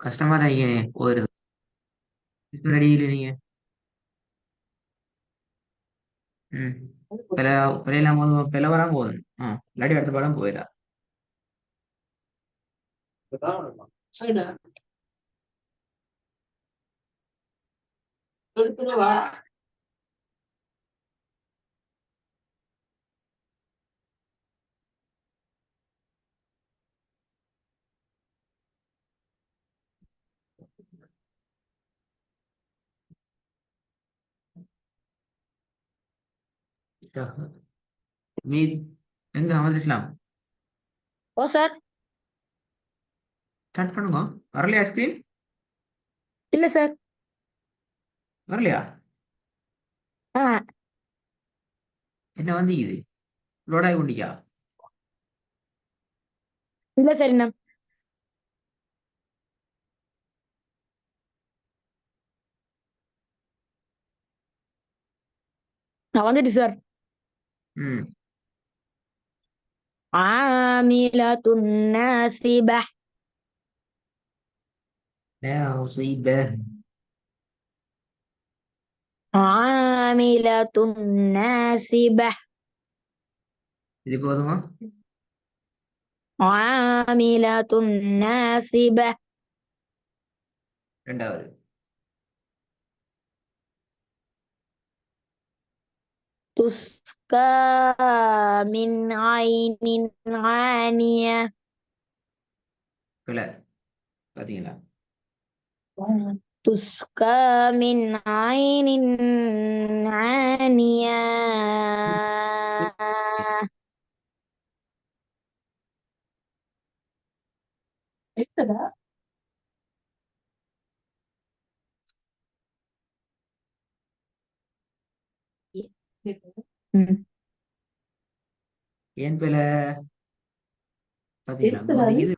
கஷ்டமா தான் இருக்கேனே போயிருது. ரெடியில் நீங்க. ம். பில பிலையெல்லாம் போது பில வராம போதும். இல்லாட்டி அடுத்த பாடம் போயிடா. மீ எங்க அமது இஸ்லாம் ஓ சார். ஸ்டார்ட் பண்ணுங்க. வரலையா ஸ்கிரீன்? இல்ல சார். வரலையா? ஆ. என்ன வந்து இது லோட் ஆகி கொண்டிக்கா? இல்ல சார் இன்னும். நான் வந்துட்டு சார். ம். ஆமிலத்துன் நாசிப. முசீப. ஆமிலத்துன் நாசிப. இது போதுங்க. ஆமிலத்துன் நாசிப. ரெண்டாவது. துஸ்கா மின் ஐனின் ஆனிய. பிழை. பாத்தீங்களா? تسقى من عين آنية. ம். ஏன் பிழை? பாத்தீங்களா? அங்க வந்து இது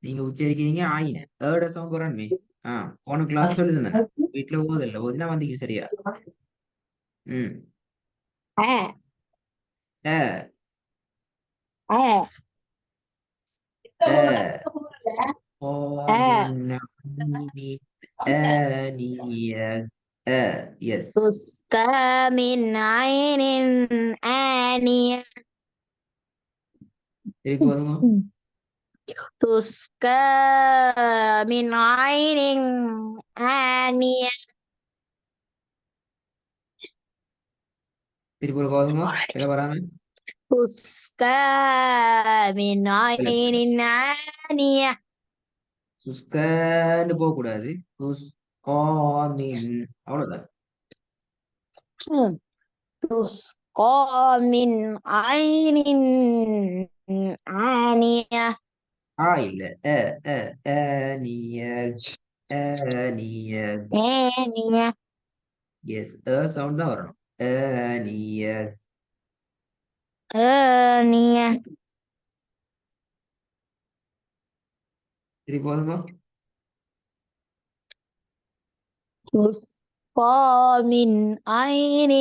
நீங்க உச்சரிக்கிறீங்க ஆயின ஏட சவுண்ட் போறான்மே. போன கிளாஸ் சொல்லிருந்தேன். வீட்டுல போதில்லை போதுனா வந்தீங்க சரியா. ம். ஆ. அ ஆ. அ آ. من عين آنية. يس. تسقى من عين آنية. திருப்பி வருங்க. تسقى من عين آنية. திருப்பி ஒரு வருங்க. பிழை வராம. تسقى من பிழை பிழை. عين آنية. சுஸ்கன்னு போக கூடாது. சுஸ்காமின் அவ்வளவுதான். تسقى من عين آنية. இல்ல. அ அ ஆனிய ஆனிய. آنية. எஸ் சவுண்ட் தான் வரணும். ஆனிய. آنية. திருப்பி வருங்க. تسقى من عين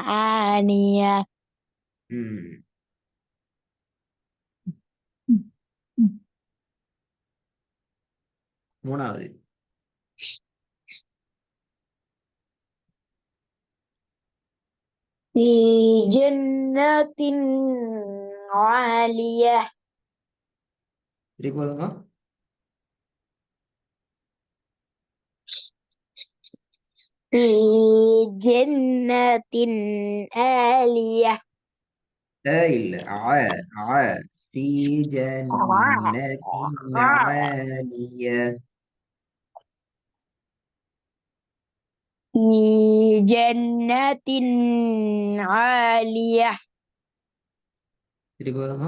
آنية. ம். மூணாவது. في جنة عالية. திருப்பி வருங்க. في جنة عالية. இல்ல. ஆ في جنة عالية. في جنة عالية. திருப்பி வருங்க.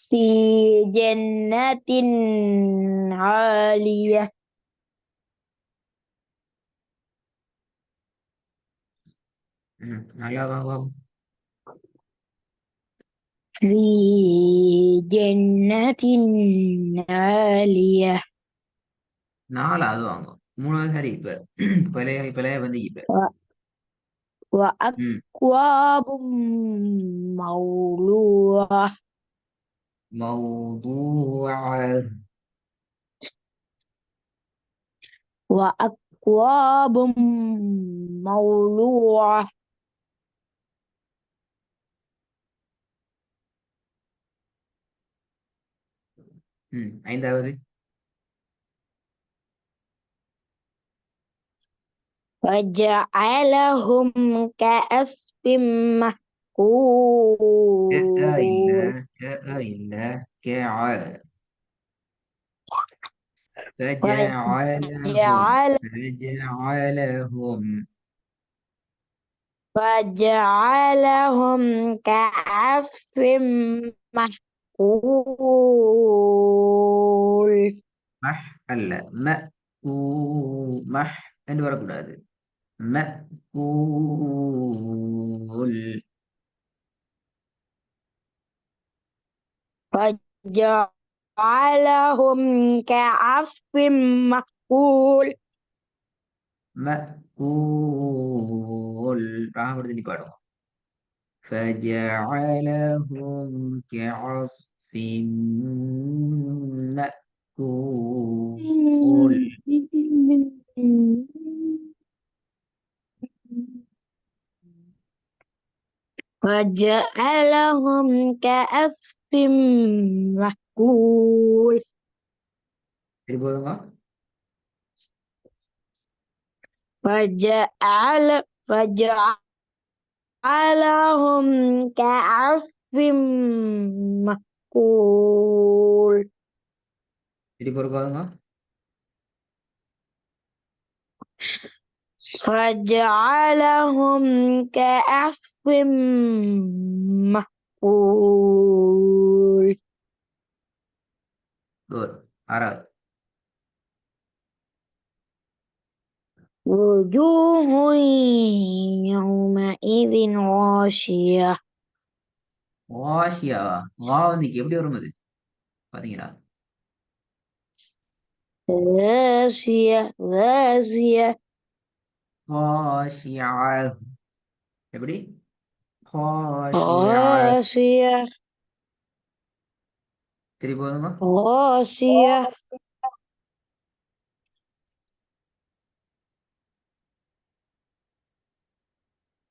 في جنة عالية. நல்லா வாங்க வாங்க. في جنة عالية. நாலாவது வாங்க. மூணாவது சரி. இப்ப பிழைய பிழைய வந்து இப்ப. ம். وأكواب موضوعة. موضوعة. وأكواب موضوعة ஐந்தாவது. وجعلهم كعصف இல்ல مأكول இல்ல كع فجعلهم وجعل فجعلهم فجعلهم كعصف مأكول மஹ் அல்ல ம ஊ மஹ் என்று வரக்கூடாது. ம ஊல் فجعلهم كعصف مأكول ம ஊல் ராகம் எடுத்து பாடுவோம். فجعلهم كعصف مأكول. وجعلهم كعصف مأكول சரி போதுங்க. فجعلهم كعصف مأكول சரி பொறுக்காதுங்க. فجعلهم كعصف مأكول குட். ஆறாவது. وجوه يومئذ غاشية வாஷியா வா வந்து எப்படி வரும் அது பாத்தீங்களா? غاشية வாஷியா எப்படி? வாஷியா. غاشية சரி போதுங்க. غاشية சரி போதுங்க.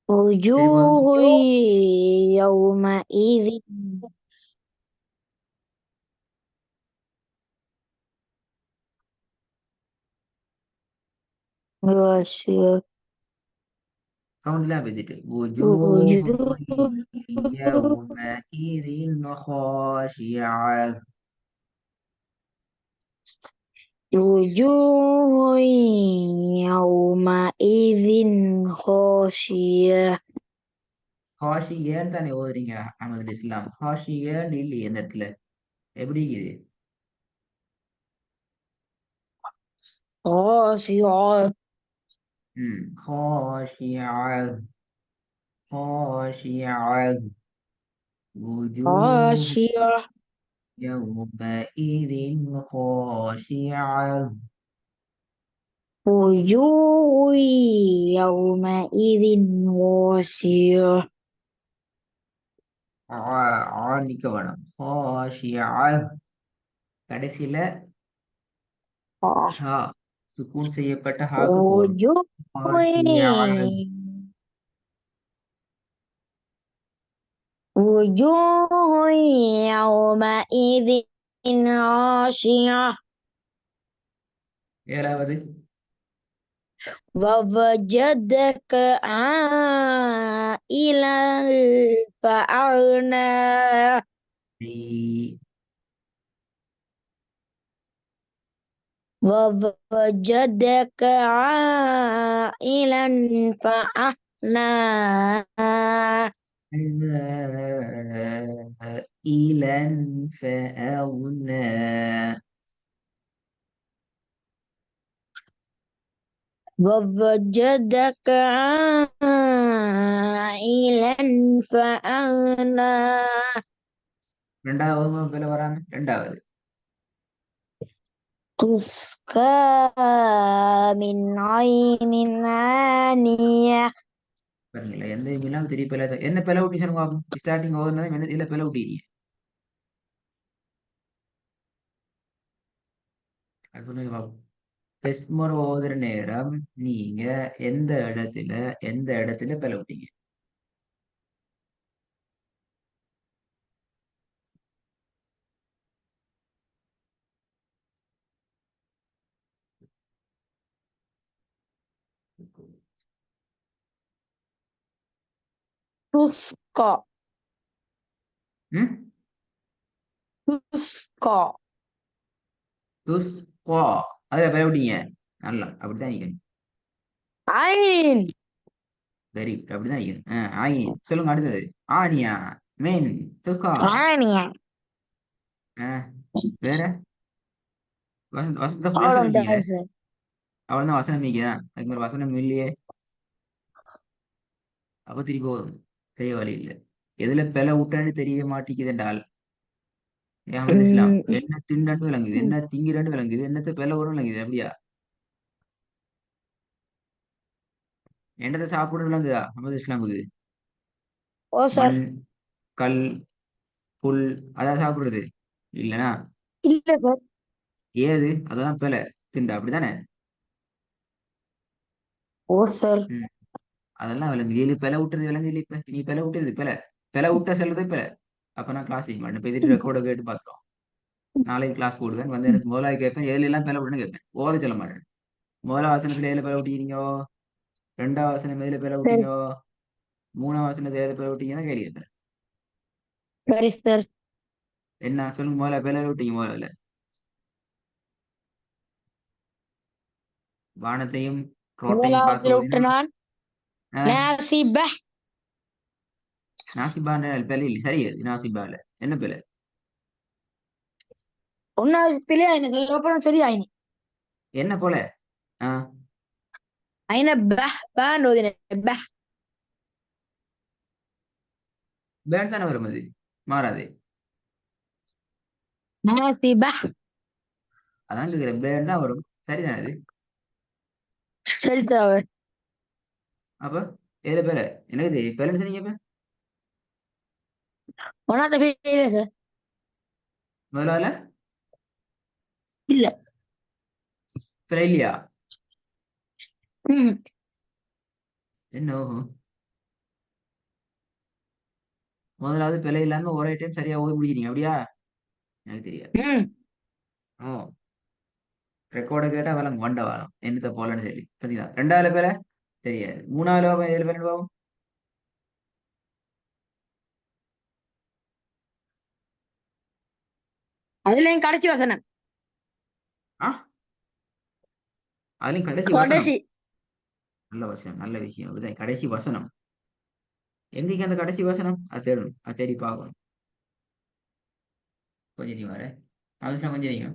وجوه يومئذ غاشية சவுண்ட்லாம் பேசிட்டு وجوه وجوه يومئذ خاشعة. وجوه يومئذ خاشية ஹாஷியேன்னு தானே ஓதுறீங்க அஹமது இஸ்லாம்? ஹாஷியேன்னு இல்லையே இந்த இடத்துல. எப்படி இது? خاشعة خاشعة خاشعة. وجوه خاشعة يومئذ خاشعة. وجوه يومئذ خاشعة நிக்க வேணும். خاشعة கடைசியில ஹா சுக்கூன் செய்யப்பட்ட ஹாக்கு போகணும். وجوه خاشعة. وجوه يومئذ خاشعة ஏழாவது. ووجدك عائلا فأغنى ஐ- ووجدك عائلا فأغنى إلى فأغنى. ووجدك عائلا فأغنى ரெண்டாவது பேல வராம ரெண்டாவது. تسقى من عين آنية பாத்தீங்களா எந்த மீனாலும் தெரிய பிள்ளை என்ன பிள்ளை ஊட்டி சொல்லுங்க. ஸ்டார்டிங் ஓதுனது என்ன இல்ல பிள்ளை ஊட்டிங்க. அது சொல்லுங்க பாப்போம். டெஸ்ட் முறை ஓதுற நேரம் நீங்க எந்த இடத்துல எந்த இடத்துல பிளவு விட்டீங்க? تسقى ம். تسقى துஸ் கோ அதுல பிளவு விட்டீங்க. நல்லா அப்படித்தான் நிக்கணும். عين வெரி அப்படிதான் நிக்கணும். ஆயி சொல்லுங்க அடுத்தது. ஆனியா மீன் துஸ்கா. عانية வேற வசனத்தை ஃபுல்லா أولم சொல்லிட்டீங்களே. درس அவ்வளவுதான் வசனம் நீக்குதான். அதுக்கு ஒரு வசனம் இல்லையே. அப்ப திருப்பி போதும். தெரிய வழி இல்லை. எதுல பிளவு விட்டான்னு தெரிய மாட்டேங்குது என்றால் அஹமது இஸ்லாம் أمم، என்ன திண்டாண்டு விளங்குது, என்ன திங்கிறாண்டு விளங்குது, என்னத்த பிளவுறோம் விளங்குது. அப்படியா என்னத்தை சாப்பிடணும் விளங்குதா அஹமது இஸ்லாமுக்கு? أوسر மண், கல், புல் அதான் சாப்பிடுறது இல்லைன்னா إلا سر ஏது அதெல்லாம் பிழை திண்டா அப்படித்தானே? أوسر ம். அதெல்லாம் விளங்குது. ஏழு பிழை விட்டுறது விளங்குது இல்லை. இப்ப நீ பிழை விட்டுறது பிழை. பிழை விட்ட செல்றது பிழை. அப்ப நான் கிளாஸ் செய்ய மாட்டேன். இப்ப எதிர்த்து ரெக்கார்டை கேட்டு பார்த்துட்டோம். நாளைக்கு கிளாஸ் போடுவேன் வந்து எனக்கு முதலாவது கேட்பேன் ஏழு எல்லாம் பிழை விட்டுன்னு கேட்பேன். ஓத சொல்ல மாட்டேன். முதலாம் வசனத்துல ஏழு பிழை விட்டீங்க, ரெண்டாம் வசனம் எதுல பிழை விட்டீங்க, درس மூணாம் வசனத்துல ஏழு பிழை விட்டீங்கன்னா கேள்வி கேட்பேன். درس سر என்ன சொல்லுங்க முதல்ல பிழை விட்டீங்க முதல்ல. வானத்தையும் ரோட்டையும் பார்த்து முதலாவதில் விட்ட ஓதினா நான் நாசிப நாசிபான பிழை இல்லை. சரி அது நாசிபால என்ன பிழை? ஒன்னாவது பிள்ளை ஆயின அதுக்கப்புறம் சரி ஆயினி என்ன போல? ஆ ஆயின பேன் ஓதின ப பேண்ட் தானே வரும் அது மாறாது. நாசிப அதான் கேட்குறேன் பேண்ட் தான் வரும். சரிதானே அது? சரி சார் அப்ப ஏழு பேரை எனக்கு பேலன்ஸ் நீங்க இப்ப ஒன்னாவது பிள்ளை இல்ல சார் முதலால இல்ல பிழை இல்லையா? ம் என்ன முதலாவது பிழை இல்லாம ஒரே டைம் சரியா ஓதி முடிக்கிறீங்க அப்படியா? எனக்கு தெரியாது. ம் ஓ ரெக்கார்டை கேட்டா வளம் வண்ட வரும் என்னத்த போலன்னு சொல்லி பார்த்தீங்களா? ரெண்டாவது பேரை தெரியாது. மூணாவது ஏழு பேர் பாவம். அதுலயும் கடைசி வசனம் ஆ அதுலயும் கடைசி வசனம். கடைசி நல்ல வசனம் நல்ல விஷயம். அப்படிதான் கடைசி வசனம். எங்கேக்கு அந்த கடைசி வசனம் அது தேடணும். அது தேடி பார்க்கணும். கொஞ்சம் நீ வர அதுதான் கொஞ்சம் நீங்க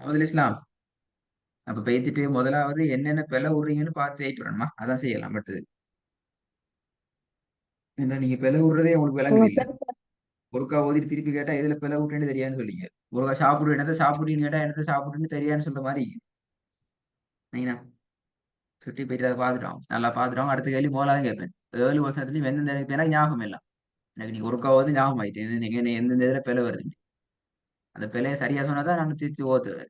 முதல் இஸ்லாம். அப்ப பேத்துட்டு முதலாவது என்னென்ன பிழை விடுறீங்கன்னு பார்த்து ஏறிட்டு வரணுமா? அதான் செய்யலாம். பட் ஏன்னா நீங்க பிழை விடுறதே உங்களுக்கு விளங்குது இல்ல. ஒருக்கா ஓதிட்டு திருப்பி கேட்டா எதுல பிழை விட்டுன்னு தெரியாதுன்னு சொல்லிங்க. ஒருக்கா சாப்பிடு என்னத்த சாப்பிடுன்னு கேட்டா என்னத்த சாப்பிடுன்னு தெரியாதுன்னு சொல்ற மாதிரி நீங்க சுற்றி போயிட்டு அதை பார்த்துட்டோம். நல்லா பார்த்துட்டோம். அடுத்த கேள்வி முதலாவது கேட்பேன். ஏழு வருஷத்துலயும் எந்தெந்த எனக்கு எனக்கு ஞாபகம் இல்லை. எனக்கு நீங்க ஒருக்கா ஓதி ஞாபகம் ஆயிட்டு நீங்க எந்தெந்த இதுல பிழை வருது. அந்த பிழையை சரியா சொன்னாதான் நான் திருத்தி ஓத்துவேன்.